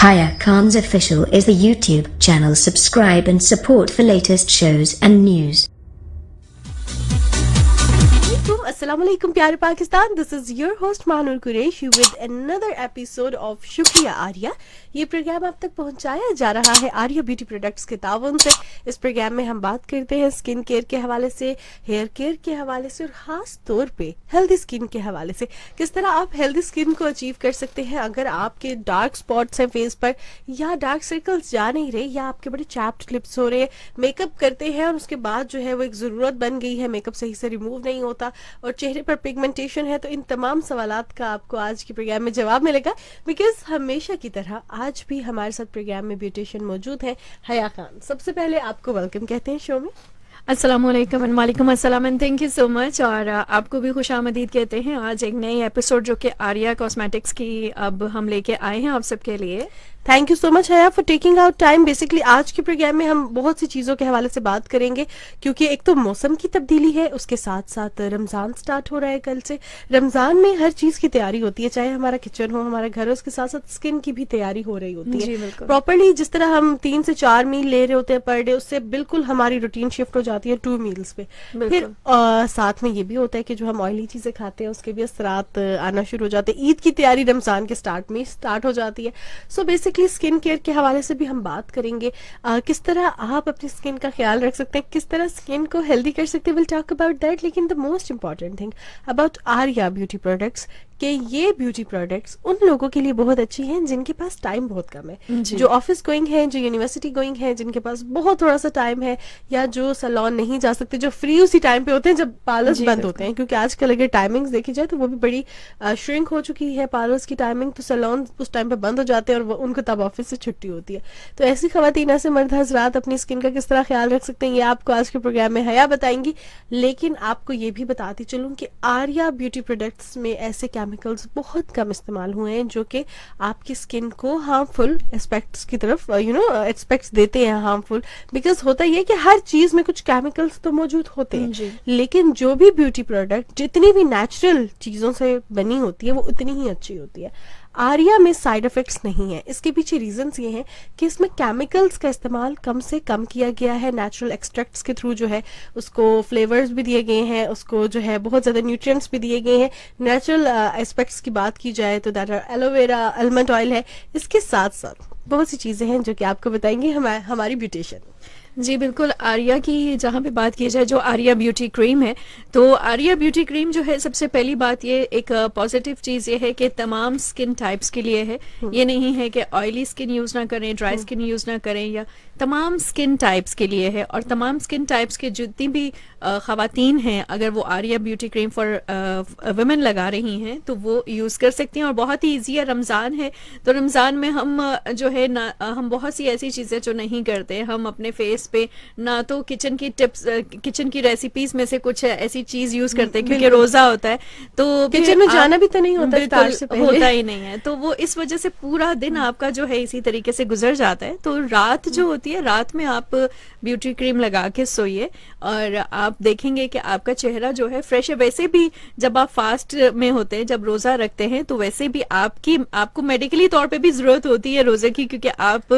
Haya Khan's Official is the YouTube channel. Subscribe and support for latest shows and news. अस्सलाम वालेकुम प्यारे Pakistan, this is your host Manur Qureshi with another episode of Shukriya Arya. ये programme आप तक पहुंचाया जा रहा है आर्या ब्यूटी प्रोडक्ट्स के ताउन से। इस प्रोग्राम में हम बात करते हैं स्किन केयर के हवाले से, हेयर केयर के हवाले से और खास तौर पे हेल्दी स्किन के हवाले से। किस तरह आप हेल्दी स्किन को अचीव कर सकते हैं अगर आपके डार्क स्पॉट्स हैं फेस पर, या डार्क सर्कल्स जा नहीं रहे, या आपके बड़े चैप्ड लिप्स हो रहे हैं, मेकअप करते हैं और उसके बाद जो है वो एक जरूरत बन गई है, मेकअप सही से रिमूव नहीं होता और चेहरे पर पिगमेंटेशन है। तो इन तमाम सवालात का आपको आज के प्रोग्राम में जवाब मिलेगा, बिकॉज हमेशा की तरह आज भी हमारे साथ प्रोग्राम में ब्यूटिशियन मौजूद है हया खान। सबसे पहले आपको वेलकम कहते हैं शो में। अस्सलाम वालेकुम वालेकुम अस्सलाम and thank you so much. और आपको भी खुशामदीद कहते हैं। आज एक नई एपिसोड जो कि आर्या कॉस्मेटिक्स की अब हम लेके आए हैं आप सबके लिए। Thank you so much Haya for taking out time. Basically आज के प्रोग्राम में हम बहुत सी चीज़ों के हवाले से बात करेंगे, क्योंकि एक तो मौसम की तब्दीली है, उसके साथ साथ रमज़ान स्टार्ट हो रहा है कल से। रमज़ान में हर चीज़ की तैयारी होती है, चाहे हमारा किचन हो, हमारा घर हो, उसके साथ साथ स्किन की भी तैयारी हो रही होती है प्रॉपरली। जिस तरह हम 3 से 4 मील ले रहे होते हैं पर डे, उससे बिल्कुल हमारी रूटीन शिफ्ट हो जाती है 2 मील्स पे। फिर साथ में ये भी होता है कि जो हम ऑयली चीज़ें खाते हैं उसके भी असरात आना शुरू हो जाते हैं। ईद की तैयारी रमज़ान के स्टार्ट में स्टार्ट हो जाती है। सो बेसिकली स्किन केयर के हवाले से भी हम बात करेंगे, किस तरह आप अपनी स्किन का ख्याल रख सकते हैं, किस तरह स्किन को हेल्दी कर सकते हैं। Will talk about that. लेकिन the most important thing about Arya beauty products कि ये ब्यूटी प्रोडक्ट्स उन लोगों के लिए बहुत अच्छी हैं जिनके पास टाइम बहुत कम है, जो ऑफिस गोइंग है, जो यूनिवर्सिटी गोइंग है, जिनके पास बहुत थोड़ा सा टाइम है, या जो सैलून नहीं जा सकते, जो फ्री उसी टाइम पे होते हैं जब पार्लर्स बंद होते हैं। क्योंकि आजकल अगर टाइमिंग्स देखी जाए तो वो भी बड़ी श्रिंक हो चुकी है पार्लर्स की टाइमिंग, तो सैलून उस टाइम पे बंद हो जाते हैं और उनको तब ऑफिस से छुट्टी होती है। तो ऐसी खवातीन, ऐसे मर्द हजरात अपनी स्किन का किस तरह ख्याल रख सकते हैं, ये आपको आज के प्रोग्राम में हया बताएंगी। लेकिन आपको ये भी बताती चलूँ कि आर्या ब्यूटी प्रोडक्ट्स में ऐसे केमिकल्स बहुत कम इस्तेमाल हुए हैं जो कि आपकी स्किन को हार्मफुल एस्पेक्ट्स की तरफ एस्पेक्ट्स देते हैं हार्मफुल। बिकॉज होता ही है कि हर चीज में कुछ केमिकल्स तो मौजूद होते हैं, लेकिन जो भी ब्यूटी प्रोडक्ट जितनी भी नेचुरल चीजों से बनी होती है वो उतनी ही अच्छी होती है। आर्या में साइड इफेक्ट्स नहीं है। इसके पीछे रीजंस ये हैं कि इसमें केमिकल्स का इस्तेमाल कम से कम किया गया है। नेचुरल एक्सट्रैक्ट्स के थ्रू जो है उसको फ्लेवर्स भी दिए गए हैं, उसको जो है बहुत ज़्यादा न्यूट्रिएंट्स भी दिए गए हैं। नेचुरल एस्पेक्ट्स की बात की जाए तो that are aloe vera, almond oil है। इसके साथ साथ बहुत सी चीज़ें हैं जो कि आपको बताएंगे हमारी ब्यूटिशियन। जी बिल्कुल। आर्या की जहाँ पे बात की जाए, जो आर्या ब्यूटी क्रीम है, तो आर्या ब्यूटी क्रीम जो है, सबसे पहली बात ये एक पॉजिटिव चीज़ ये है कि तमाम स्किन टाइप्स के लिए है। ये नहीं है कि ऑयली स्किन यूज़ ना करें, ड्राई स्किन यूज़ ना करें, या तमाम स्किन टाइप्स के लिए है। और तमाम स्किन टाइप्स के जितनी भी ख़वातीन हैं, अगर वो Arya beauty cream for women लगा रही हैं तो वो यूज़ कर सकती हैं। और बहुत ही ईजी है। रमज़ान है तो रमज़ान में हम जो है ना, हम बहुत सी ऐसी चीज़ें जो नहीं करते, हम अपने फेस पे ना तो किचन की टिप्स, किचन की रेसिपीज में से कुछ ऐसी चीज यूज करते हैं क्योंकि रोजा होता है तो किचन में जाना भी तो नहीं होता, बिल्कुल से होता ही नहीं है। तो वो इस वजह से पूरा दिन आपका जो है इसी तरीके से गुजर जाता है। तो रात जो होती है, रात में आप ब्यूटी क्रीम लगा के सोइए और आप देखेंगे कि आपका चेहरा जो है फ्रेश है। वैसे भी जब आप फास्ट में होते हैं, जब रोजा रखते हैं, तो वैसे भी आपको मेडिकली तौर पे भी जरूरत होती है रोजे की, क्योंकि आप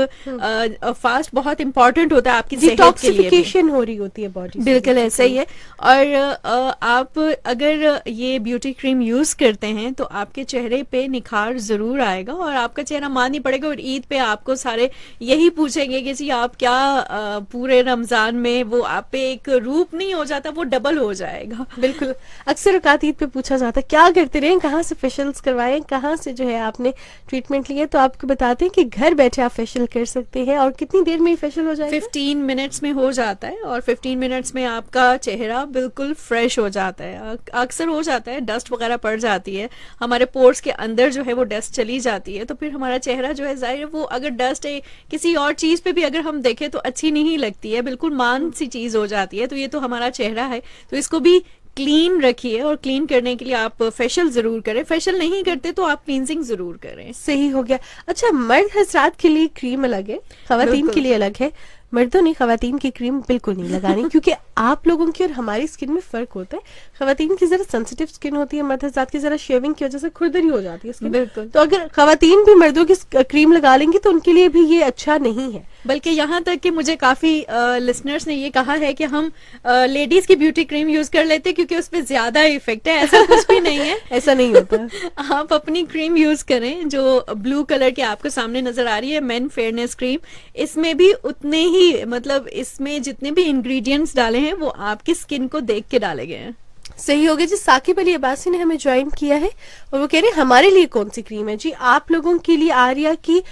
फास्ट बहुत इंपॉर्टेंट होता है आपकी डिटॉक्सिफिकेशन हो रही होती है बॉडी। बिल्कुल ऐसा ही है। और आप अगर ये ब्यूटी क्रीम यूज करते हैं तो आपके चेहरे पे निखार जरूर आएगा और आपका चेहरा मान नहीं पड़ेगा। और ईद पे आपको सारे यही पूछेंगे कि जी आप क्या पूरे रमजान में, वो आप पे एक रूप नहीं हो जाता, वो डबल हो जाएगा। बिल्कुल। अक्सर औकात ईद पे पूछा जाता है क्या करते रहे, कहाँ से फेशियल्स करवाएं, कहाँ से जो है आपने ट्रीटमेंट लिया। तो आपको बताते हैं कि घर बैठे आप फेशियल कर सकते हैं। और कितनी देर में फेशियल हो जाएगा? 15 मिनट्स में हो जाता है। और 15 मिनट्स में आपका चेहरा बिल्कुल फ्रेश हो जाता है। अक्सर हो जाता है, डस्ट वगैरह पड़ जाती है, हमारे पोर्स के अंदर जो है वो डस्ट चली जाती है, तो फिर हमारा चेहरा जो है, जाहिर है वो अगर डस्ट है किसी और चीज पे भी अगर हम देखें तो अच्छी नहीं लगती है, बिल्कुल मान सी चीज हो जाती है। तो ये तो हमारा चेहरा है, तो इसको भी क्लीन रखिए। और क्लीन करने के लिए आप फेशियल जरूर करें। फेशियल नहीं करते तो आप क्लींजिंग जरूर करें। सही हो गया। अच्छा, मर्द हजरात के लिए क्रीम अलग है, खवातीन के लिए अलग है। मर्दों ने खवातीन की क्रीम बिल्कुल नहीं लगानी क्योंकि आप लोगों की और हमारी स्किन में फर्क होता है। खवातीन की जरा सेंसिटिव स्किन होती है, मर्द हज़रात की जरा शेविंग की वजह से खुरदरी हो जाती है स्किन। बिल्कुल। तो अगर खवातीन भी मर्दों की क्रीम लगा लेंगी तो उनके लिए भी ये अच्छा नहीं है। बल्कि यहाँ तक कि मुझे काफी लिसनर्स ने ये कहा है कि हम लेडीज की ब्यूटी क्रीम यूज कर लेते हैं क्योंकि उसपे ज्यादा इफेक्ट है। ऐसा कुछ भी नहीं है। ऐसा नहीं होता। आप अपनी क्रीम यूज करें जो ब्लू कलर की आपको सामने नजर आ रही है, मेन फेयरनेस क्रीम। इसमें भी उतने ही मतलब इसमें जितने भी इंग्रेडिएंट्स डाले हैं वो आपकी स्किन को देख के डाले गए हैं। सही हो गया जी। साकिब अली अब्बासी ने हमें ज्वाइन किया है और वो कह रहे हैं हमारे लिए कौन सी क्रीम है जी। आप लोगों के लिए आर्या की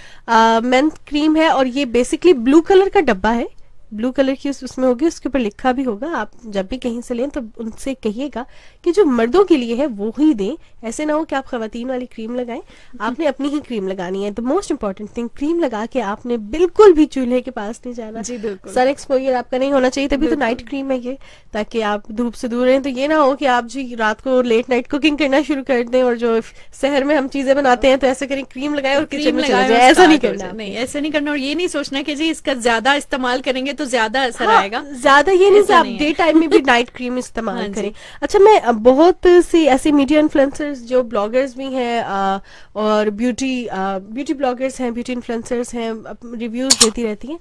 मेन क्रीम है और ये बेसिकली ब्लू कलर का डब्बा है, ब्लू कलर की उसमें होगी, उसके ऊपर लिखा भी होगा। आप जब भी कहीं से लें तो उनसे कहिएगा कि जो मर्दों के लिए है वो ही दें। ऐसे ना हो कि आप खवातीन वाली क्रीम लगाएं, आपने अपनी ही क्रीम लगानी है। The most important thing, cream लगा के आपने बिल्कुल भी चूल्हे के पास नहीं जाना जी बिल्कुल। सन एक्सपोजर आपका नहीं होना चाहिए, तभी तो नाइट क्रीम है ये, ताकि आप धूप से दूर रहें। तो ये ना हो कि आप जी रात को लेट नाइट कुकिंग करना शुरू कर दें और जो शहर में हम चीजें बनाते हैं तो ऐसे करें क्रीम लगाए और किचन में चले जाए। ऐसा नहीं करना। नहीं, ऐसा नहीं करना। और ये नहीं सोचना कि जी इसका ज्यादा इस्तेमाल करेंगे तो ज्यादा असर आएगा। ज्यादा ये नहीं कि ऐसा आप नहीं डे टाइम में भी नाइट क्रीम इस्तेमाल हाँ जी। करें। अच्छा, मैं बहुत सी ऐसे मीडिया इन्फ्लुएंसर्स जो ब्लॉगर्स भी हैं और ब्यूटी ब्लॉगर्स हैं, ब्यूटी इन्फ्लुएंसर्स हैं, रिव्यूज देती रहती हैं।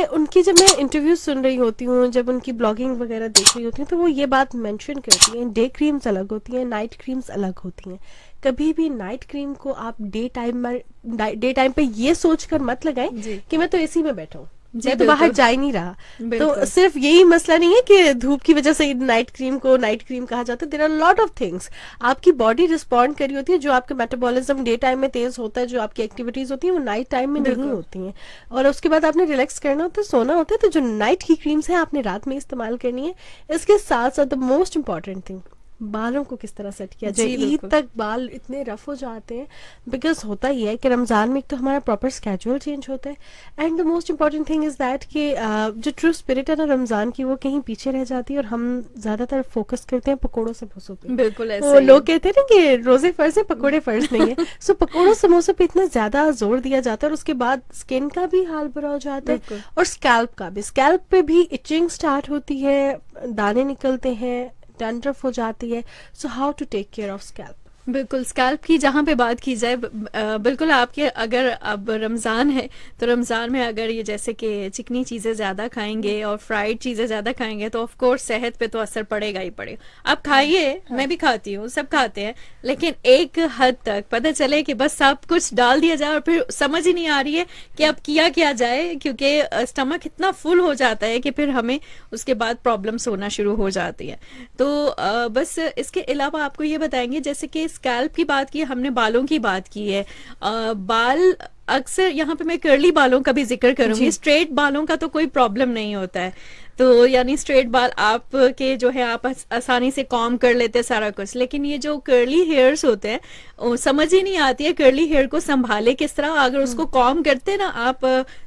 उनकी जब मैं इंटरव्यूज सुन रही होती हूँ, जब उनकी ब्लॉगिंग वगैरह देख रही होती हूँ, तो वो ये बात मेंशन करती हैं, डे क्रीम्स अलग होती हैं, नाइट क्रीम्स अलग होती हैं। कभी भी नाइट क्रीम को आप डे टाइम पे ये सोचकर मत लगाएं जी। कि मैं तो एसी में बैठा हूँ, जी, मैं तो बाहर बिल्कुल। जा ही नहीं रहा। बिल्कुल। तो सिर्फ यही मसला नहीं है कि धूप की वजह से नाइट क्रीम को नाइट क्रीम कहा जाता है। There are lot of things. आपकी बॉडी रिस्पॉन्ड कर रही होती है, जो आपका मेटाबॉलिज्म डे टाइम में तेज होता है, जो आपकी एक्टिविटीज होती है वो नाइट टाइम में नहीं होती हैं। और उसके बाद आपने रिलैक्स करना होता है, सोना होता है। तो जो नाइट की क्रीम्स है आपने रात में इस्तेमाल करनी है। इसके साथ साथ द मोस्ट इंपॉर्टेंट थिंग, बालों को किस तरह सेट किया जाए। जी, ईद बिल्कुल। तक बाल इतने रफ हो जाते हैं बिकॉज होता ही है कि रमजान में एक तो हमारा प्रॉपर स्केड्यूल चेंज होता है, and the most important thing is that कि जो ट्रू स्पिरिट है ना रमजान की, वो कहीं पीछे रह जाती है और हम ज्यादातर फोकस करते हैं पकोड़ों समोसों पे। बिल्कुल ऐसे वो ही। लोग कहते हैं ना कि रोजे फर्ज है, पकोड़े फर्ज नहीं है। सो पकोड़ों समोसों पे इतना ज्यादा जोर दिया जाता है और उसके बाद स्किन का भी हाल बुरा हो जाता है बिल्कुल। और स्कैल्प का भी। स्कैल्प पे भी इचिंग स्टार्ट होती है, दाने निकलते हैं, डैंड्रफ हो जाती है। So how to take care of scalp? बिल्कुल, स्कैल्प की जहाँ पे बात की जाए, बिल्कुल आपके अगर अब रमज़ान है तो रमज़ान में अगर ये जैसे कि चिकनी चीज़ें ज़्यादा खाएंगे और फ्राइड चीज़ें ज़्यादा खाएंगे तो ऑफ कोर्स सेहत पे तो असर पड़ेगा ही पड़ेगा। आप खाइए, मैं भी खाती हूँ, सब खाते हैं, लेकिन एक हद तक पता चले कि बस सब कुछ डाल दिया जाए और फिर समझ ही नहीं आ रही है कि अब किया क्या जाए, क्योंकि स्टमक इतना फुल हो जाता है कि फिर हमें उसके बाद प्रॉब्लम्स होना शुरू हो जाती है। तो बस इसके अलावा आपको ये बताएंगे, जैसे कि स्कैल्प की बात की, हमने बालों की बात की है। बाल अक्सर यहाँ पे मैं कर्ली बालों का भी जिक्र करूंगी। स्ट्रेट बालों का तो कोई प्रॉब्लम नहीं होता है, तो यानी स्ट्रेट बाल आपके जो है आप आसानी से कॉम कर लेते हैं सारा कुछ, लेकिन ये जो कर्ली हेयर्स होते हैं समझ ही नहीं आती है कर्ली हेयर को संभाले किस तरह। अगर उसको कॉम करते ना आप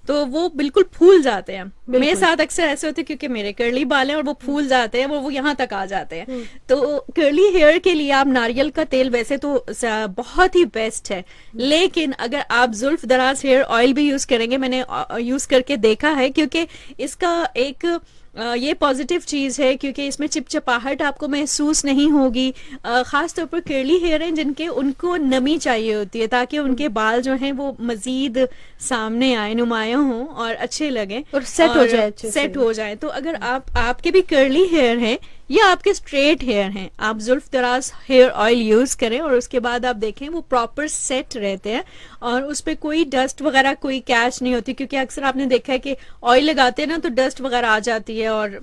तो वो बिल्कुल फूल जाते हैं। मेरे साथ अक्सर ऐसे होते हैं क्योंकि मेरे कर्ली बाल हैं और वो फूल जाते हैं, वो यहाँ तक आ जाते हैं। तो कर्ली हेयर के लिए आप नारियल का तेल वैसे तो बहुत ही बेस्ट है, लेकिन अगर आप जुल्फ दराज हेयर ऑयल भी यूज करेंगे, मैंने यूज करके देखा है, क्योंकि इसका एक ये पॉजिटिव चीज है क्योंकि इसमें चिपचिपाहट आपको महसूस नहीं होगी। खास तौर पर कर्ली हेयर हैं जिनके, उनको नमी चाहिए होती है ताकि उनके बाल जो हैं वो मजीद सामने आए, नुमाया हों और अच्छे लगे और सेट हो जाए। तो अगर आपके भी कर्ली हेयर हैं या आपके स्ट्रेट हेयर हैं, आप जुल्फ दराज हेयर ऑयल यूज करें और उसके बाद आप देखें वो प्रॉपर सेट रहते हैं और उस पर कोई डस्ट वगैरह कोई कैच नहीं होती। क्योंकि अक्सर आपने देखा है कि ऑयल लगाते हैं ना तो डस्ट वगैरह आ जाती है और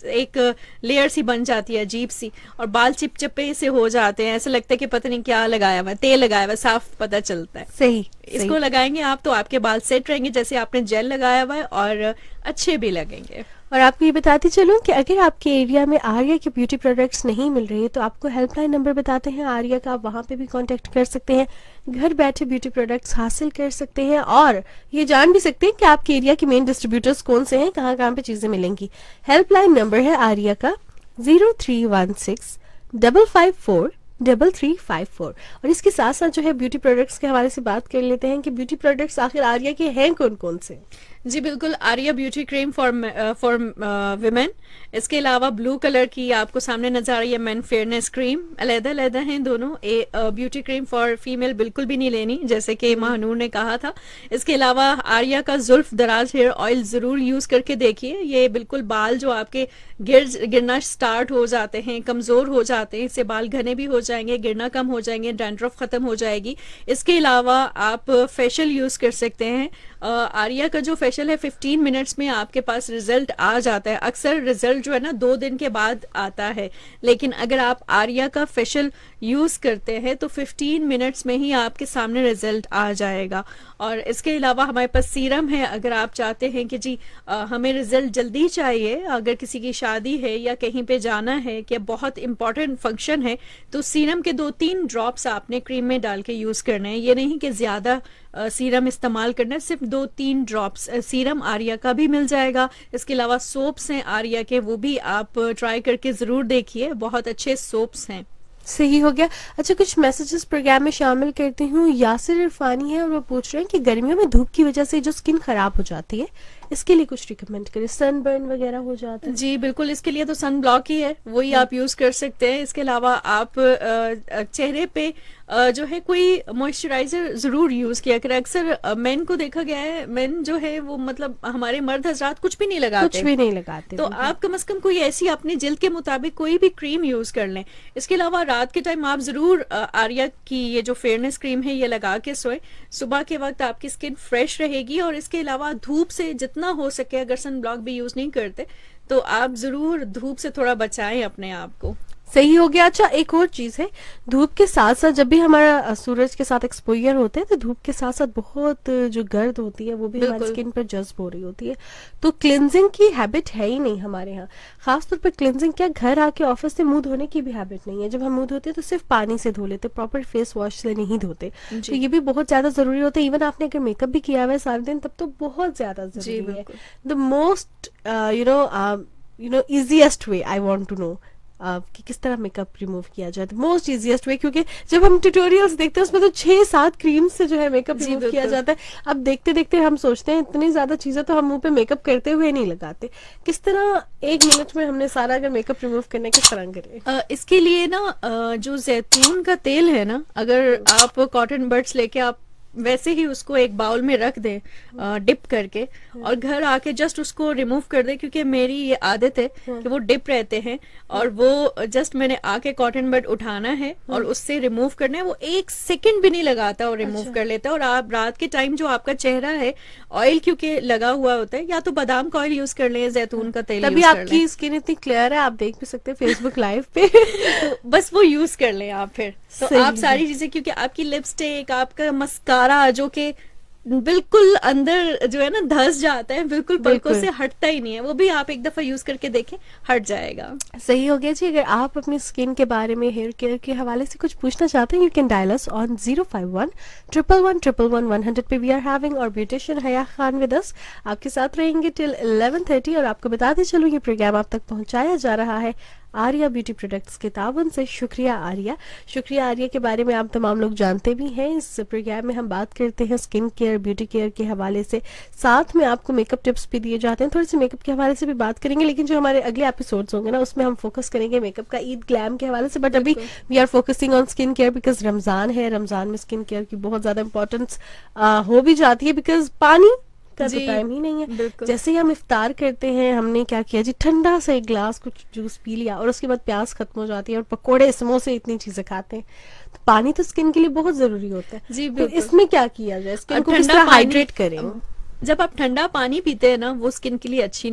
एक लेयर सी बन जाती है अजीब सी, और बाल चिपचिपे से हो जाते हैं, ऐसा लगता है कि पता नहीं क्या लगाया हुआ, तेल लगाया हुआ, साफ पता चलता है। सही, इसको लगाएंगे आप तो आपके बाल सेट रहेंगे जैसे आपने जेल लगाया हुआ है और अच्छे भी लगेंगे। और आपको ये बताती चलूं कि अगर आपके एरिया में आर्या के ब्यूटी प्रोडक्ट्स नहीं मिल रहे तो आपको हेल्पलाइन नंबर बताते हैं आर्या का, आप वहां पे भी कांटेक्ट कर सकते हैं, घर बैठे ब्यूटी प्रोडक्ट्स हासिल कर सकते हैं और ये जान भी सकते हैं कि आपके एरिया के मेन डिस्ट्रीब्यूटर्स कौन से हैं, कहाँ कहाँ पे चीजें मिलेंगी। हेल्पलाइन नंबर है आर्या का 0316 554 3354। और इसके साथ साथ जो है ब्यूटी प्रोडक्ट्स के हवाले से बात कर लेते हैं कि ब्यूटी प्रोडक्ट्स आखिर आर्या के हैं कौन कौन से। जी बिल्कुल, Arya beauty cream for women. इसके अलावा ब्लू कलर की आपको सामने नजर आ रही है मेन फेयरनेस क्रीम, अलग-अलग हैं दोनों। ब्यूटी क्रीम फॉर फीमेल बिल्कुल भी नहीं लेनी, जैसे कि महानूर ने कहा था। इसके अलावा आर्या का जुल्फ दराज हेयर ऑयल जरूर यूज करके देखिए। ये बिल्कुल बाल जो आपके गिरना स्टार्ट हो जाते हैं, कमजोर हो जाते हैं, इससे बाल घने भी हो जाएंगे, गिरना कम हो जाएंगे, डैंड्रफ खत्म हो जाएगी। इसके अलावा आप फेशियल यूज कर सकते हैं। आर्या का जो फेशियल है 15 मिनट्स में आपके पास रिजल्ट आ जाता है। अक्सर रिजल्ट जो है ना 2 दिन के बाद आता है, लेकिन अगर आप आर्या का फेशियल यूज करते हैं तो 15 मिनट्स में ही आपके सामने रिजल्ट आ जाएगा। और इसके अलावा हमारे पास सीरम है। अगर आप चाहते हैं कि जी हमें रिजल्ट जल्दी चाहिए, अगर किसी की शादी है या कहीं पे जाना है कि बहुत इंपॉर्टेंट फंक्शन है, तो सीरम के 2-3 ड्रॉप्स आपने क्रीम में डाल के यूज करने हैं। ये नहीं कि ज्यादा सीरम इस्तेमाल करना है, सिर्फ 2-3 ड्रॉप्स सीरम आर्या का भी मिल जाएगा। इसके अलावा सोप्स हैं आर्या के, वो भी आप ट्राई करके जरूर देखिए, बहुत अच्छे सोप्स हैं। सही हो गया। अच्छा, कुछ मैसेजेस प्रोग्राम में शामिल करती हूँ। यासिर इरफानी है और वो पूछ रहे हैं कि गर्मियों में धूप की वजह से जो स्किन खराब हो जाती है, इसके लिए कुछ रिकमेंड करें। सनबर्न वगैरह हो जाता है। जी बिल्कुल, इसके लिए तो सन ब्लॉक ही है, वही आप यूज कर सकते हैं। इसके अलावा आप चेहरे पे जो है कोई मॉइस्चराइजर जरूर यूज किया करें। अक्सर मेन को देखा गया है, मेन जो है वो मतलब हमारे मर्द हजरात कुछ भी नहीं लगाते, कुछ भी नहीं लगाते, तो आप कम से कम कोई ऐसी अपनी जिल्द के मुताबिक कोई भी क्रीम यूज कर लें। इसके अलावा रात के टाइम आप जरूर आर्या की ये जो फेयरनेस क्रीम है ये लगा के सोए। सुबह के वक्त आपकी स्किन फ्रेश रहेगी। और इसके अलावा धूप से जितना हो सके, अगर सन ब्लॉक भी यूज नहीं करते तो आप जरूर धूप से थोड़ा बचाएं अपने आप को। सही हो गया। अच्छा, एक और चीज है, धूप के साथ साथ जब भी हमारा सूरज के साथ एक्सपोजर होता है तो धूप के साथ साथ बहुत जो गर्द होती है वो भी हमारी स्किन पर जज्ब हो रही होती है। तो क्लिनजिंग की हैबिट है ही नहीं हमारे यहाँ। खासतौर पर क्लिनजिंग क्या, घर आके ऑफिस से मुंह धोने की भी हैबिट नहीं है। जब हम मुंह धोते हैं तो सिर्फ पानी से धो लेते, प्रॉपर फेस वॉश से नहीं धोते। तो ये भी बहुत ज्यादा जरूरी होता है। इवन आपने अगर मेकअप भी किया हुआ है सारे दिन, तब तो बहुत ज्यादा जरूरी है। The most you know easiest way I want to know कि किस तरह मेकअप रिमूव किया जाए, मोस्ट इजीएस्ट वे। क्योंकि जब हम ट्यूटोरियल्स देखते हैं उसमें तो 6-7 क्रीम से जो है मेकअप रिमूव किया जाता है। अब देखते देखते हम सोचते हैं इतनी ज्यादा चीजें तो हम मुंह पे मेकअप करते हुए नहीं लगाते। किस तरह 1 मिनट में हमने सारा अगर मेकअप रिमूव करने किस तरह करें? इसके लिए ना जो जैतून का तेल है ना, अगर आप कॉटन बड्स लेके आप वैसे ही उसको एक बाउल में रख दे डिप करके, और घर आके जस्ट उसको रिमूव कर दे। क्योंकि मेरी ये आदत है कि वो डिप रहते हैं और वो जस्ट मैंने आके कॉटन बड उठाना है और उससे रिमूव करना है। वो 1 सेकंड भी नहीं लगाता और रिमूव कर लेता है। और आप रात के टाइम जो आपका चेहरा है ऑयल क्योंकि लगा हुआ होता है, या तो बादाम का ऑयल यूज कर लें, जैतून का तेल तभी आपकी स्किन इतनी क्लियर है, आप देख भी सकते हैं फेसबुक लाइव पे। तो बस वो यूज कर लें आप फिर, तो आप सारी चीजें, क्योंकि आपकी लिपस्टिक, आपका मस्कारा जो कि बिल्कुल अंदर जो है ना धस जाता है, बिल्कुल पलकों से हटता ही नहीं है, वो भी आप एक दफा यूज करके देखें, हट जाएगा। सही हो गया जी। अगर आप अपनी स्किन के बारे में, हेयर केयर के हवाले से कुछ पूछना चाहते हैं, you can dial us on 051-111-100 पे। वी आर हैविंग और beautician Haya Khan with us, आपके साथ रहेंगे टिल 11:30। और आपको बताते चलो ये प्रोग्राम आप तक पहुंचाया जा रहा है आर्या ब्यूटी प्रोडक्ट्स के तावन से। शुक्रिया आर्या। शुक्रिया आर्या के बारे में आप तमाम लोग जानते भी हैं। इस प्रोग्राम में हम बात करते हैं स्किन केयर, ब्यूटी केयर के हवाले से, साथ में आपको मेकअप टिप्स भी दिए जाते हैं। थोड़ी सी मेकअप के हवाले से भी बात करेंगे, लेकिन जो हमारे अगले एपिसोड्स होंगे ना उसमें हम फोकस करेंगे मेकअप का, ईद ग्लैम के हवाले से। बट अभी we are focusing on skin care because Ramzan है। रमजान में स्किन केयर की बहुत ज्यादा इंपॉर्टेंस हो भी जाती है बिकॉज पानी का तो टाइम ही नहीं है। जैसे ही हम इफ्तार करते हैं, हमने क्या किया जी, ठंडा सा एक ग्लास कुछ जूस पी लिया और उसके बाद प्यास खत्म हो जाती है और पकोड़े, समोसे, इतनी चीजें खाते हैं। तो पानी तो स्किन के लिए बहुत जरूरी होता है जी। तो इसमें क्या किया जाए, स्किन को किस तरह हाइड्रेट करें? जब आप ठंडा पानी पीते हैं ना, वो स्किन के लिए अच्छा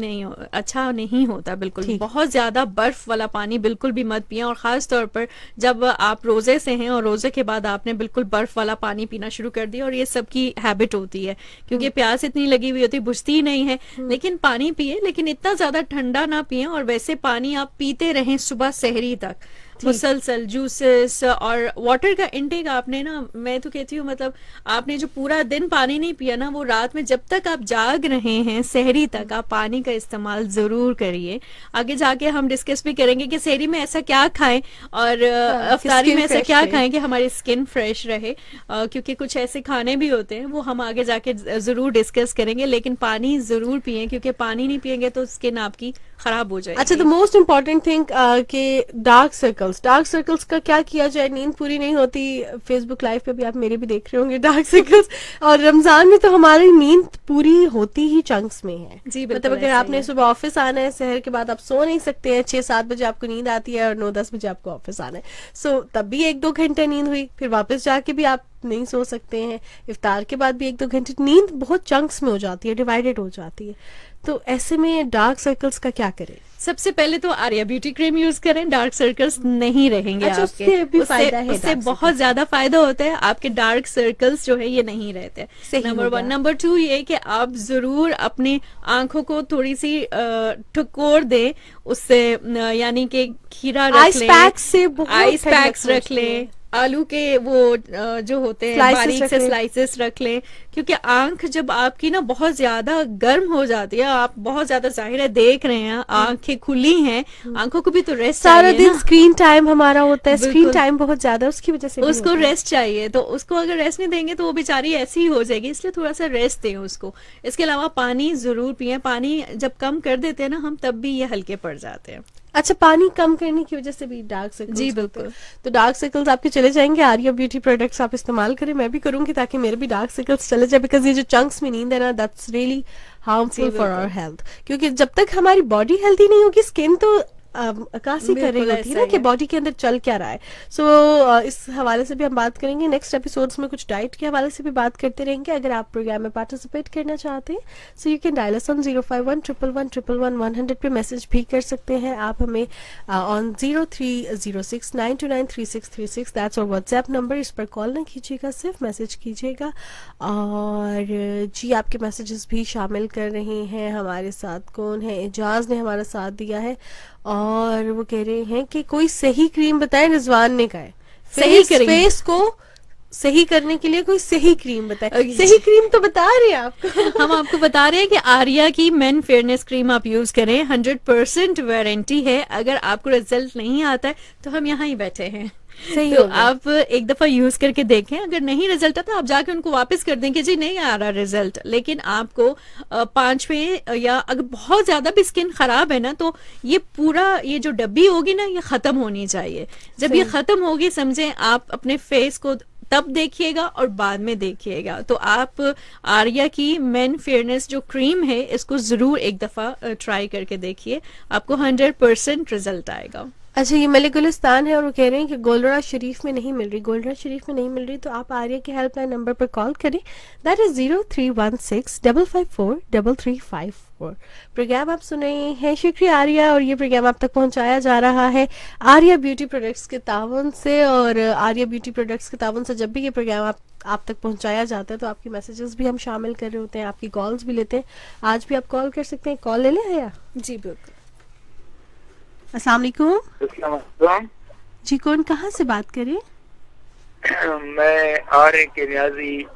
नहीं होता बिल्कुल। बहुत ज्यादा बर्फ वाला पानी बिल्कुल भी मत पिए, और खास तौर पर जब आप रोजे से हैं और रोजे के बाद आपने बिल्कुल बर्फ वाला पानी पीना शुरू कर दिया, और ये सबकी हैबिट होती है क्योंकि प्यास इतनी लगी हुई होती है, बुझती ही नहीं है। लेकिन पानी पिए, लेकिन इतना ज्यादा ठंडा ना पिए, और वैसे पानी आप पीते रहें सुबह सहरी तक। मुसलसल जूसेस और वाटर का इंटेक आपने ना, मैं तो कहती हूँ मतलब आपने जो पूरा दिन पानी नहीं पिया ना, वो रात में जब तक आप जाग रहे हैं सहरी तक आप पानी का इस्तेमाल जरूर करिए। आगे जाके हम डिस्कस भी करेंगे कि सहरी में ऐसा क्या खाएं और अफ्तारी में ऐसा क्या खाएं कि हमारी स्किन फ्रेश रहे, क्योंकि कुछ ऐसे खाने भी होते हैं वो हम आगे जाके जरूर डिस्कस करेंगे। लेकिन पानी जरूर पिए, क्योंकि पानी नहीं पिएंगे तो स्किन आपकी खराब हो जाएगी। अच्छा, द मोस्ट इम्पोर्टेंट थिंग कि डार्क सर्कल्स का क्या किया जाए? नींद पूरी नहीं होती, फेसबुक लाइव पे भी आप मेरे भी देख रहे होंगे डार्क सर्कल्स, और रमजान में तो हमारी नींद पूरी होती ही चंक्स में है। जी मतलब अगर आपने सुबह ऑफिस आना है, सहर के बाद आप सो नहीं सकते हैं, 6-7 बजे आपको नींद आती है और 9-10 बजे आपको ऑफिस आना है, सो तब भी 1-2 घंटे नींद हुई, फिर वापस जाके भी आप नहीं सो सकते हैं, इफ्तार के बाद भी 1-2 घंटे, नींद बहुत चंक्स में हो जाती है, डिवाइडेड हो जाती है। तो ऐसे में डार्क सर्कल्स का क्या करें? सबसे पहले तो आर्या ब्यूटी क्रीम यूज करें, डार्क सर्कल्स नहीं रहेंगे। अच्छा, आपके उससे भी फायदा है, उससे बहुत ज्यादा फायदा होता है, आपके डार्क सर्कल्स जो है ये नहीं रहते। नंबर 1। नंबर 2 ये कि आप जरूर अपनी आंखों को थोड़ी सी ठुकोर दें उससे, यानी कि खीरा रख लें, आइस पैक्स रख लें, आलू के वो जो होते हैं बारीक से स्लाइसेस रख लें, क्योंकि आंख जब आपकी ना बहुत ज्यादा गर्म हो जाती है, आप बहुत ज्यादा जाहिर है देख रहे हैं, आंखें खुली हैं, आंखों को भी तो रेस्ट सारा चाहिए दिन ना। स्क्रीन टाइम हमारा होता है, स्क्रीन टाइम बहुत ज्यादा, उसकी वजह से उसको रेस्ट चाहिए, तो उसको अगर रेस्ट नहीं देंगे तो वो बेचारी ऐसी ही हो जाएगी, इसलिए थोड़ा सा रेस्ट दें उसको। इसके अलावा पानी जरूर पिए, पानी जब कम कर देते हैं ना हम, तब भी ये हल्के पड़ जाते हैं। अच्छा, पानी कम करने की वजह से भी डार्क सर्कल्स? जी बिल्कुल। तो डार्क सर्कल्स आपके चले जाएंगे, आर्या ब्यूटी प्रोडक्ट्स आप इस्तेमाल करें, मैं भी करूंगी ताकि मेरे भी डार्क सर्कल्स चले जाए, बिकॉज ये जो चंक्स में नींद है ना, that's really harmful for our health, क्योंकि जब तक हमारी बॉडी हेल्दी नहीं होगी, स्किन तो अक्कासी कर रही होती है ना कि बॉडी के अंदर चल क्या रहा है। सो इस हवाले से भी हम बात करेंगे, नेक्स्ट एपिसोड्स में कुछ डाइट के हवाले से भी बात करते रहेंगे। अगर आप प्रोग्राम में पार्टिसिपेट करना चाहते हैं, so you can dial us on 05111111100 पे मैसेज भी कर सकते हैं आप हमें ऑन 030692936636, दैट्स और व्हाट्सएप नंबर। इस पर कॉल ना कीजिएगा, सिर्फ मैसेज कीजिएगा। और जी, आपके मैसेजेस भी शामिल कर रहे हैं। हमारे साथ कौन है? एजाज ने हमारा साथ दिया है और वो कह रहे हैं कि कोई सही क्रीम बताएं, रिजवान ने कहा है सही क्रीम, फेस को सही करने के लिए कोई सही क्रीम बताएं। सही क्रीम तो बता रहे हैं आपको हम आपको बता रहे हैं कि आर्या की मेन फेयरनेस क्रीम आप यूज करें, 100% वारंटी है। अगर आपको रिजल्ट नहीं आता है तो हम यहाँ ही बैठे हैं, सही तो आप एक दफा यूज करके देखें। अगर नहीं रिजल्ट आता, आप जाके उनको वापस कर दें कि जी नहीं आ रहा रिजल्ट, लेकिन आपको 5वें या अगर बहुत ज्यादा भी स्किन खराब है ना, तो ये पूरा ये जो डब्बी होगी ना, ये खत्म होनी चाहिए। जब ये खत्म होगी, समझें आप अपने फेस को तब देखिएगा और बाद में देखिएगा। तो आप आर्या की मेन फेयरनेस जो क्रीम है, इसको जरूर एक दफा ट्राई करके देखिए, आपको 100% रिजल्ट आएगा। अच्छा, ये मलिक गुलिस्तान है और वो कह रहे हैं कि गोलरा शरीफ में नहीं मिल रही, गोलरा शरीफ में नहीं मिल रही, तो आप आर्या के हेल्पलाइन नंबर पर कॉल करें, दैट इज 0316554354। प्रोग्राम आप सुन रहे हैं, शुक्रिया आर्या, और ये प्रोग्राम आप तक पहुंचाया जा रहा है आर्या ब्यूटी प्रोडक्ट्स के तावन से। और आर्या ब्यूटी प्रोडक्ट्स के तावन से जब भी ये प्रोग्राम आप तक पहुंचाया जाता है, तो आपकी मैसेजेस भी हम शामिल कर रहे होते हैं, आपकी कॉल्स भी लेते हैं। आज भी आप कॉल कर सकते हैं, कॉल ले लें आया? जी बिल्कुल। अस्सलाम वालेकुम जी, कौन कहाँ से बात करें? मैं आर्य के रियाजी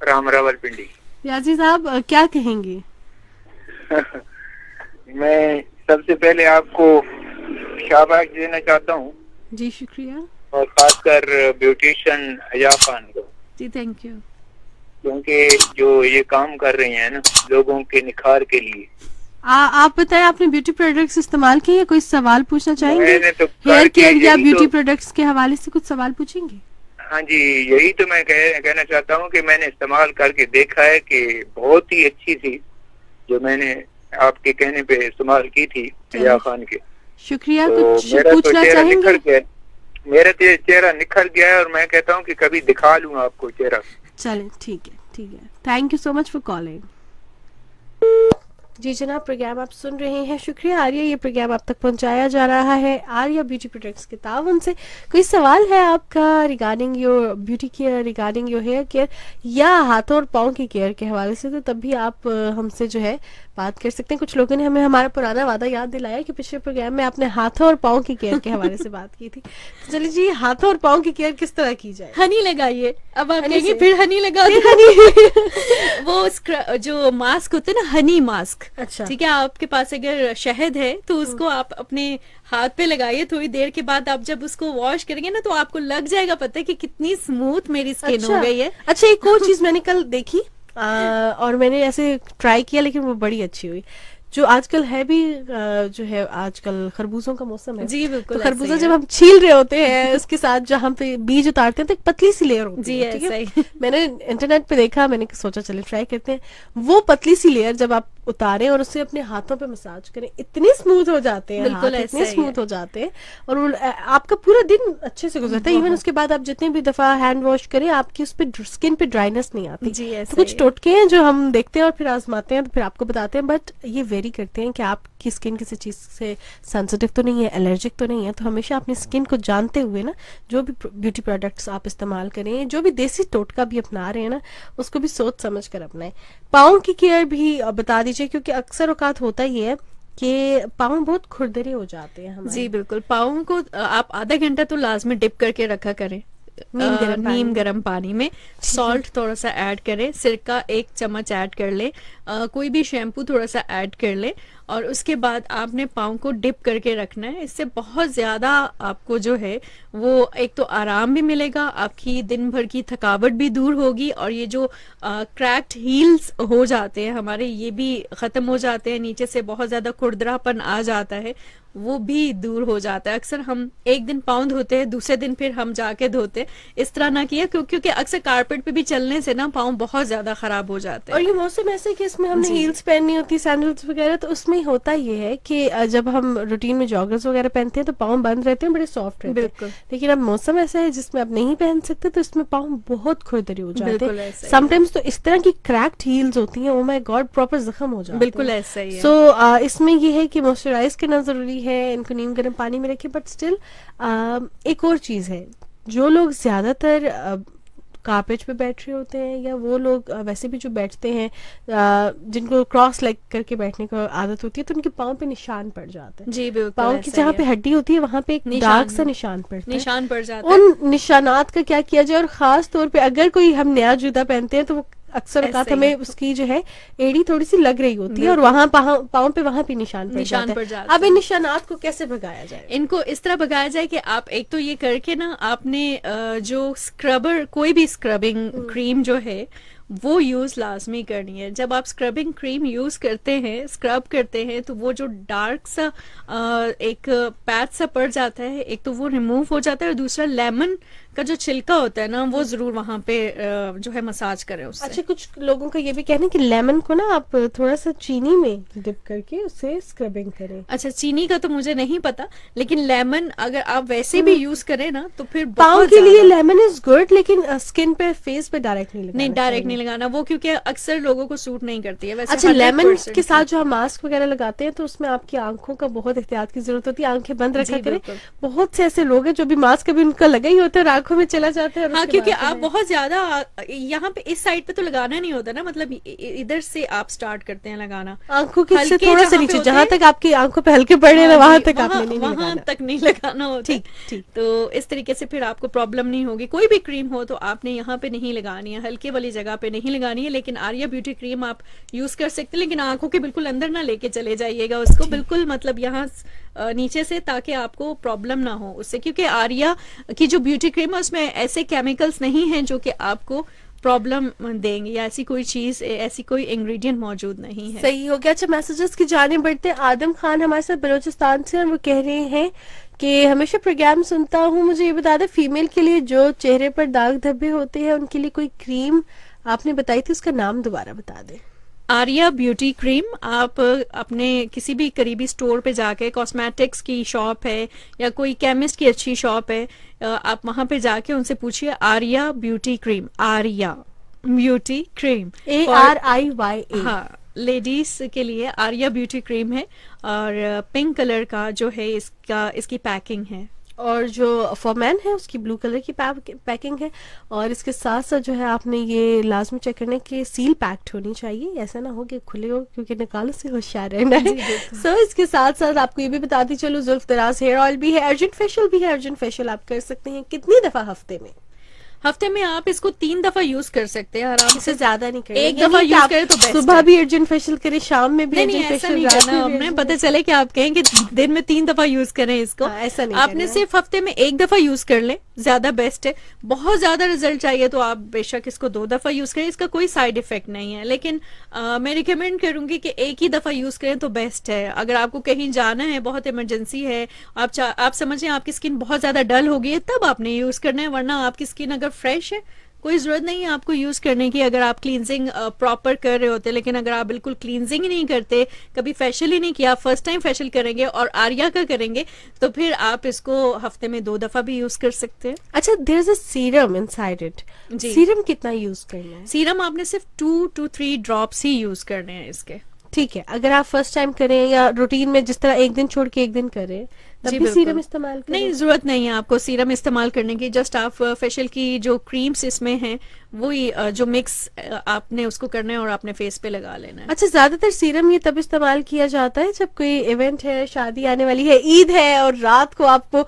राम रावलपिंडी। रियाजी साहब, क्या कहेंगे? मैं सबसे पहले आपको शाबाश देना चाहता हूँ। जी शुक्रिया। और खासकर ब्यूटिशियन हया खान को। जी थैंक यू। क्योंकि जो ये काम कर रही हैं ना लोगों के निखार के लिए। आप बताएं, आपने ब्यूटी प्रोडक्ट्स इस्तेमाल किए या कोई सवाल पूछना चाहेंगे? मैंने तो हेयर केयर या ब्यूटी प्रोडक्ट्स के हवाले से कुछ सवाल पूछेंगे? हाँ जी, यही तो मैं कहना चाहता हूँ कि मैंने इस्तेमाल करके देखा है कि बहुत ही अच्छी थी, जो मैंने आपके कहने पे इस्तेमाल की थी हया खान के। शुक्रिया। तो कुछ पूछना चाहेंगे? मेरा चेहरा निखर गया है और मैं कहता हूँ कि कभी दिखा लूँ आपको चेहरा। चलें, ठीक है ठीक है, thank you so much for calling. जी जनाब, प्रोग्राम आप सुन रहे हैं। शुक्रिया आर्या, ये प्रोग्राम आप तक पहुंचाया जा रहा है आर्या ब्यूटी प्रोडक्ट्स के ताउन से। कोई सवाल है आपका regarding your beauty care, regarding your hair care या हाथों और पाँव की केयर के हवाले से, तो तब भी आप हमसे जो है बात कर सकते हैं। कुछ लोगों ने हमें हमारा पुराना वादा याद दिलाया कि पिछले प्रोग्राम में आपने हाथों और पाँव की केयर के हवाले से बात की थी। तो चलिए जी, हाथों और पाँव की केयर किस तरह की जाए? हनी लगाइए। अब आप हनी कहेंगे से? फिर हनी लगा दो। वो जो मास्क होते हैं ना, हनी मास्क, अच्छा। ठीक है, आपके पास अगर शहद है तो उसको आप अपने हाथ पे लगाइए। थोड़ी देर के बाद आप जब उसको वॉश करेंगे ना, तो आपको लग जाएगा पता है कि कितनी स्मूथ मेरी स्किन हो गई है। अच्छा, एक और चीज मैंने कल देखी और मैंने ऐसे ट्राई किया, लेकिन वो बड़ी अच्छी हुई। जो आजकल है भी जो है आजकल खरबूजों का मौसम है। जी बिल्कुल, तो खरबूजा ऐसे ही जब है। हम छील रहे होते हैं उसके साथ जहाँ पे बीज उतारते हैं तो एक पतली सी लेयर होती जी है, ठीक ऐसा है? ही। मैंने इंटरनेट पे देखा, मैंने सोचा चले ट्राई करते हैं। वो पतली सी लेयर जब आप उतारें और उसे अपने हाथों पे मसाज करें, इतने स्मूथ हो जाते हैं बिल्कुल हाथ, ऐसा इतने ही स्मूथ हो जाते हैं और आपका पूरा दिन अच्छे से गुजरता है। इवन उसके बाद आप जितने भी दफा हैंड वॉश करें, आपकी उस पर स्किन पे ड्राइनेस नहीं आती। जी ऐसा तो कुछ ही। टोटके हैं जो हम देखते हैं और फिर आजमाते हैं, तो फिर आपको बताते हैं, बट ये वेरी करते हैं कि आपकी स्किन किसी चीज से सेंसिटिव तो नहीं है, एलर्जिक तो नहीं है। तो हमेशा अपनी स्किन को जानते हुए ना, जो भी ब्यूटी प्रोडक्ट्स आप इस्तेमाल करें, जो भी देसी टोटका भी अपना रहे हैं ना, उसको भी सोच समझ कर अपनाएं। पाँव की केयर भी बता दीजिए, क्योंकि अक्सर औकात होता ही है कि पाँव बहुत खुरदरे हो जाते हैं हमारे। जी बिल्कुल, पाँव को आप आधा घंटा तो लाजमी डिप करके रखा करें नीम गर्म पानी में। सॉल्ट थोड़ा सा ऐड करें, सिरका 1 चम्मच ऐड कर ले, कोई भी शैम्पू थोड़ा सा ऐड कर ले और उसके बाद आपने पाँव को डिप करके रखना है। इससे बहुत ज्यादा आपको जो है वो एक तो आराम भी मिलेगा, आपकी दिन भर की थकावट भी दूर होगी और ये जो क्रैक्ड हील्स हो जाते हैं हमारे, ये भी खत्म हो जाते हैं। नीचे से बहुत ज्यादा खुरदरापन आ जाता है, वो भी दूर हो जाता है। अक्सर हम एक दिन पाँव धोते हैं, दूसरे दिन फिर हम जाके धोते हैं। इस तरह ना किया, क्योंकि अक्सर कारपेट पे भी चलने से ना पाँव बहुत ज्यादा खराब हो जाते हैं। और ये मौसम ऐसे है कि इसमें हमने हील्स पहननी होती है, सैंडल्स वगैरह, तो उसमें होता ये है कि जब हम रूटीन में जॉगर्स वगैरह पहनते हैं तो पाँव बंद रहते हैं, बड़े सॉफ्ट रहते हैं। बिल्कुल। लेकिन अब मौसम ऐसा है जिसमें आप नहीं पहन सकते, तो इसमें पाँव बहुत खुरदरे हो जाते बिल्कुल हैं। ऐसा ही है। समटाइम्स तो इस तरह की क्रैक्ड हील्स होती हैं, ओ माय गॉड, प्रॉपर जख्म हो जाते हैं। बिल्कुल ऐसा ही है। सो इसमें ये है कि मॉइस्चराइज करना जरूरी है, इनको नीम गर्म पानी में रखें। बट स्टिल एक और चीज है, जो लोग ज्यादातर कारपेट पे बैठ रहे होते हैं या वो लोग वैसे भी जो बैठते हैं जिनको क्रॉस लेग करके बैठने की आदत होती है, तो उनके पाँव पे निशान पड़ जाते हैं। जी बिल्कुल, पाँव की ऐसा जहाँ ही पे है। हड्डी होती है वहां पे एक निशान, डार्क सा निशान पड़ता है। निशान पड़ जाता है। उन निशानात का क्या किया जाए, और खास तौर पे अगर कोई हम नया जूता पहनते हैं तो वो अक्सर औकात ऐसे ही। हमें उसकी जो है एड़ी थोड़ी सी लग रही होती है और वहां पाँव पे वहां पे निशान पड़ जाता है। अब इन निशानात को कैसे भगाया जाए? इनको इस तरह भगाया जाए कि आप एक तो ये करके ना, आपने जो स्क्रबर, कोई भी स्क्रबिंग क्रीम जो है वो यूज लाजमी करनी है। जब आप स्क्रबिंग क्रीम यूज करते हैं, स्क्रब करते हैं, तो वो जो डार्क सा एक पैच सा पड़ जाता है, एक तो वो रिमूव हो जाता है और दूसरा लेमन का जो छिलका होता है ना, वो जरूर वहां पे जो है मसाज करें उससे। अच्छा, कुछ लोगों का ये भी कहना है कि लेमन को ना आप थोड़ा सा चीनी में डिप करके उससे स्क्रबिंग करें। अच्छा, चीनी का तो मुझे नहीं पता, लेकिन लेमन अगर आप वैसे भी यूज करें ना तो फिर पाँव बहुत के लिए ज्यादा- लेमन इज गुड, लेकिन स्किन पे, फेस पे डायरेक्ट नहीं लगाना नहीं, डायरेक्ट चाहिए। नहीं लगाना वो, क्योंकि अक्सर लोगों को सूट नहीं करती है। वैसे अच्छा, लेमन 100% के साथ जो हम मास्क वगैरह लगाते हैं तो उसमें आपकी आंखों का बहुत एहतियात की जरूरत होती है, आंखें बंद रखा जी, करें। बिल्कुल। बहुत से ऐसे लोग हैं जो भी मास्क कभी उनका लगा ही होता है और आंखों में चला जाता है। और हाँ, उसके क्योंकि बाद आप में- बहुत ज्यादा यहाँ पे इस साइड पे तो लगाना नहीं होता ना, मतलब इधर से आप स्टार्ट करते हैं लगाना, आंखों के से हल्के थोड़ा सा जहाँ पे नीचे, होते जहाँ हैं- तक आपकी आंखों पे हल्के पड़ रहे हैं हाँ वहां जी, तक आपने नहीं वहां लगाना। तक नहीं लगाना होता है। ठीक, ठीक। तो इस तरीके से फिर आपको प्रॉब्लम नहीं होगी। कोई भी क्रीम हो तो आपने यहाँ पे नहीं लगानी है, हल्के वाली जगह पे नहीं लगानी है। लेकिन आर्या ब्यूटी क्रीम आप यूज कर सकते हैं, लेकिन आंखों के बिल्कुल अंदर ना लेके चले जाइएगा उसको, बिल्कुल मतलब यहाँ नीचे से, ताकि आपको प्रॉब्लम ना हो उससे। क्योंकि आर्या की जो ब्यूटी क्रीम है उसमें ऐसे केमिकल्स नहीं है जो कि आपको प्रॉब्लम देंगे, या ऐसी कोई चीज, ऐसी कोई इंग्रेडिएंट मौजूद नहीं है। सही हो गया। अच्छा, मैसेजेस की जाने बढ़ते हैं। आदम खान हमारे साथ बलोचिस्तान से, और वो कह रहे हैं कि हमेशा प्रोग्राम सुनता हूँ, मुझे ये बता दें फीमेल के लिए जो चेहरे पर दाग धब्बे होते हैं उनके लिए कोई क्रीम आपने बताई थी, उसका नाम दोबारा बता दें। आर्या ब्यूटी क्रीम, आप अपने किसी भी करीबी स्टोर पे जाके, कॉस्मेटिक्स की शॉप है या कोई केमिस्ट की अच्छी शॉप है, आप वहां पे जाके उनसे पूछिए Arya beauty cream, Arya beauty cream, ARIYA। हाँ, लेडीज के लिए आर्या ब्यूटी क्रीम है और पिंक कलर का जो है इसकी पैकिंग है। और जो फॉर मैन है उसकी ब्लू कलर की पैकिंग है। और इसके साथ साथ जो है आपने ये लाजमी चेक करने की सील पैक्ड होनी चाहिए, ऐसा ना हो कि खुले हो, क्योंकि निकालो से होशियार रहना है। सो इसके साथ साथ आपको ये भी बताती चलो, जुल्फ दराज हेयर ऑयल भी है, अर्जेंट फेशियल भी है। अर्जेंट फेशियल आप कर सकते हैं कितनी दफा हफ्ते में? हफ्ते में आप इसको 3 दफा यूज कर सकते हैं आराम से, ज्यादा नहीं करें। एक दफा यूज करें तो बेस्ट सुबह भी अर्जेंट फेशियल करें, शाम में भी नहीं, अर्जेंट ऐसा फेशियल, नहीं करना हमने, पता चले कि आप कहें कि दिन में 3 दफा यूज करें इसको। ऐसा नहीं आपने सिर्फ हफ्ते में 1 दफा यूज कर ले, ज्यादा बेस्ट है। बहुत ज्यादा रिजल्ट चाहिए तो आप बेशक इसको 2 दफा यूज करें, इसका कोई साइड इफेक्ट नहीं है। लेकिन मैं रिकमेंड करूंगी कि एक ही दफा यूज करें तो बेस्ट है। अगर आपको कहीं जाना है, बहुत इमरजेंसी है, आप समझें आपकी स्किन बहुत ज्यादा डल हो गई है, तब आपने यूज करना है। वरना आपकी स्किन अगर फ्रेश है, कोई जरूरत नहीं है आपको यूज करने की। अगर आप क्लींजिंग प्रॉपर कर रहे होते, लेकिन अगर आप बिल्कुल क्लींजिंग ही नहीं करते, कभी फेशियल ही नहीं किया, फर्स्ट टाइम फेशियल करेंगे और आर्या का करेंगे, तो फिर आप इसको हफ्ते में 2 दफा भी यूज कर सकते हैं। अच्छा, there is a serum inside it. Serum कितना यूज करना है? सीरम आपने सिर्फ 2 to 3 ड्रॉप्स ही यूज करने हैं इसके। ठीक है, अगर आप फर्स्ट टाइम करें या रूटीन में जिस तरह एक दिन छोड़ के एक दिन करें, तब भी सीरम इस्तेमाल करें? नहीं, जरूरत नहीं है आपको सीरम इस्तेमाल करने की। जस्ट आप फेशियल की जो क्रीम्स इसमें हैं वही जो मिक्स आपने उसको करना है और अपने फेस पे लगा लेना है। अच्छा, ज्यादातर सीरम ये तब इस्तेमाल किया जाता है जब कोई इवेंट है, शादी आने वाली है, ईद है और रात को आपको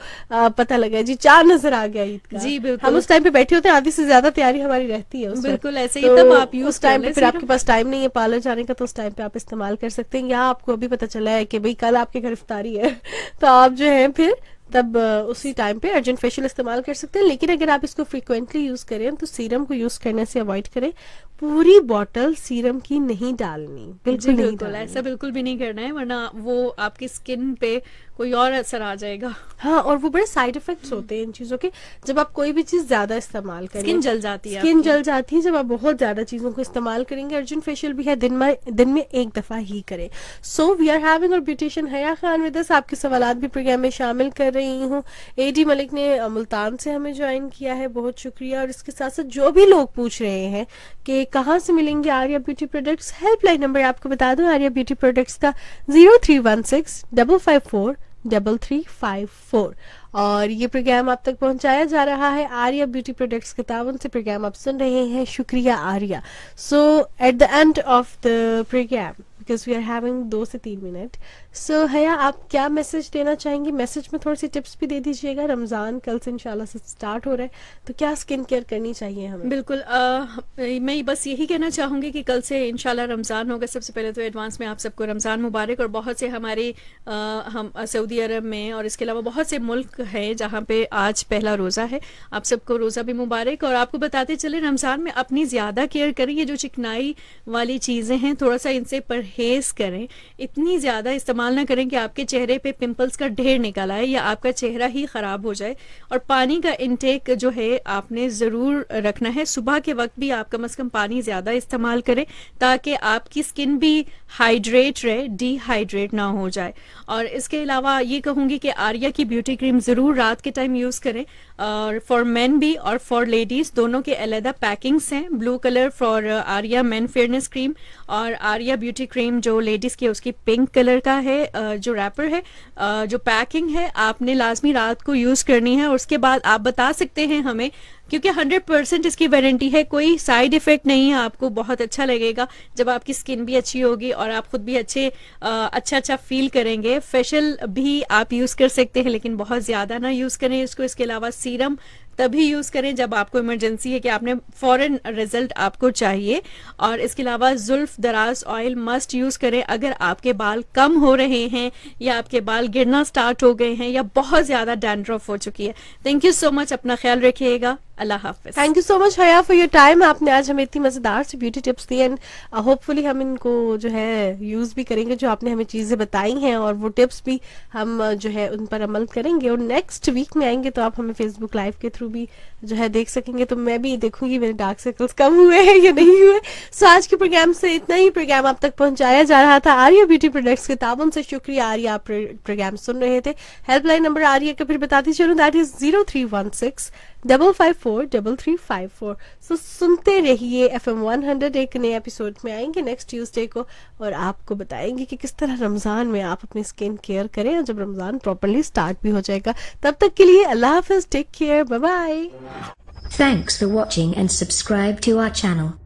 पता लगा जी चांद नजर आ गया ईद का। जी बिल्कुल, हम उस टाइम पे बैठे होते हैं, आधी से ज्यादा तैयारी हमारी रहती है बिल्कुल ऐसे ही। तब आप यूज उस टाइम पे फिर आपके पास टाइम नहीं है पार्लर जाने का, तो उस टाइम पे आप इस्तेमाल कर सकते हैं। या आपको अभी पता चला है कि भाई कल आपके घर इफ्तारी है तो आप जो है फिर तब उसी टाइम पे अर्जेंट फेशियल इस्तेमाल कर सकते हैं। लेकिन अगर आप इसको फ्रीक्वेंटली यूज करें तो सीरम को यूज करने से अवॉइड करें। पूरी बॉटल सीरम की नहीं डालनी, बिल्कुल नहीं डालनी। ऐसा बिल्कुल भी नहीं करना है, वरना वो आपकी स्किन पे कोई और असर आ जाएगा। हाँ, और वो बड़े साइड इफेक्ट्स होते हैं इन चीजों के। जब आप कोई भी चीज ज्यादा इस्तेमाल करें, स्किन जल जाती है, स्किन जल जाती है जब आप बहुत ज्यादा चीजों को इस्तेमाल करेंगे। अर्जेंट फेशियल भी है, दिन में एक दफा ही करें। So we are having our beautician Haya Khan with us. आपके सवालात भी प्रोग्राम में शामिल कर रही हूँ। एडी मलिक ने मुल्तान से हमें ज्वाइन किया है, बहुत शुक्रिया। और इसके साथ साथ जो भी लोग पूछ रहे हैं कि कहाँ से मिलेंगे Arya beauty products, helpline number आपको बता दूं आर्या ब्यूटी प्रोडक्ट्स का 0316-554-3354। और ये प्रोग्राम आप तक पहुंचाया जा रहा है आर्या ब्यूटी प्रोडक्ट्स के तावन से। प्रोग्राम आप सुन रहे हैं, Shukriya Arya. So at the end of the program, because we are having 2 से 3 मिनट, सो हया आप क्या मैसेज देना चाहेंगी? मैसेज में थोड़ी सी टिप्स भी दे दीजिएगा। रमजान कल से इंशाल्लाह से स्टार्ट हो रहा है, तो क्या स्किन केयर करनी चाहिए हमें? बिल्कुल, मैं बस यही कहना चाहूंगी कि कल से इंशाल्लाह रमजान होगा। सबसे पहले तो एडवांस में आप सबको रमजान मुबारक। और बहुत से हमारे हम सऊदी अरब में और इसके अलावा बहुत से मुल्क हैं जहाँ पे आज पहला रोज़ा है, आप सबको रोज़ा भी मुबारक। और आपको बताते चले रमजान में अपनी ज़्यादा केयर करें। ये जो चिकनाई वाली चीज़ें हैं थोड़ा सा इनसे परहेज करें, इतनी ज़्यादा इस्तेमाल ना करें कि आपके चेहरे पे पिंपल्स का ढेर निकल आए या आपका चेहरा ही खराब हो जाए। और पानी का इंटेक जो है आपने ज़रूर रखना है। सुबह के वक्त भी आप कम से कम पानी ज़्यादा इस्तेमाल करें ताकि आपकी स्किन भी हाइड्रेट रहे, डिहाइड्रेट ना हो जाए। और इसके अलावा ये कहूँगी कि आर्या की ब्यूटी क्रीम ज़रूर रात के टाइम यूज़ करें। और फॉर मेन भी और फॉर लेडीज़ दोनों के अलहदा पैकिंग्स हैं। Blue colour for Arya main fairness cream और आर्या ब्यूटी क्रीम जो लेडीज़ की उसकी पिंक कलर का है। जो रैपर है, जो पैकिंग है, आपने लाजमी रात को यूज करनी है। और उसके बाद आप बता सकते हैं हमें, क्योंकि 100% इसकी वारंटी है, कोई साइड इफेक्ट नहीं है। आपको बहुत अच्छा लगेगा जब आपकी स्किन भी अच्छी होगी और आप खुद भी अच्छा फील करेंगे। फेशियल भी आप यूज कर सकते हैं, लेकिन बहुत ज्यादा ना यूज करें इसको। इसके अलावा सीरम तभी यूज करें जब आपको इमरजेंसी है कि आपने फौरन रिजल्ट आपको चाहिए। और इसके अलावा जुल्फ दराज ऑयल मस्ट यूज करें अगर आपके बाल कम हो रहे हैं या आपके बाल गिरना स्टार्ट हो गए हैं या बहुत ज्यादा डैंड्रफ हो चुकी है। थैंक यू सो मच, अपना ख्याल रखिएगा, अल्लाह हाफिज। Thank you so much Haya for your time. आपने आज हमें इतनी मजेदार सी ब्यूटी टिप्स दी एंड होपफुली हम इनको जो है यूज भी करेंगे, जो आपने हमें चीजें बताई हैं, और वो टिप्स भी हम जो है उन पर अमल करेंगे। और नेक्स्ट वीक में आएंगे तो आप हमें फेसबुक लाइव के थ्रू भी जो है देख सकेंगे, तो मैं भी देखूंगी मेरे डार्क सर्कल्स कम हुए हैं या नहीं हुए। सो आज के प्रोग्राम से इतना ही। प्रोग्राम आप तक पहुंचाया जा रहा था आर्या ब्यूटी प्रोडक्ट्स के ताबन से। शुक्रिया आर्या, आप प्रोग्राम सुन रहे थे। हेल्पलाइन नंबर आर्या का फिर बताती चलूं, दैट इज 0316 554354। सो सुनते रहिए FM 100। एक नए एपिसोड में आएंगे नेक्स्ट ट्यूसडे को और आपको बताएंगे कि किस तरह रमजान में आप अपनी स्किन केयर करें और जब रमजान प्रॉपरली स्टार्ट भी हो जाएगा। तब तक के लिए अल्लाह हाफिज, take care, bye bye. Thanks for watching and subscribe to our channel.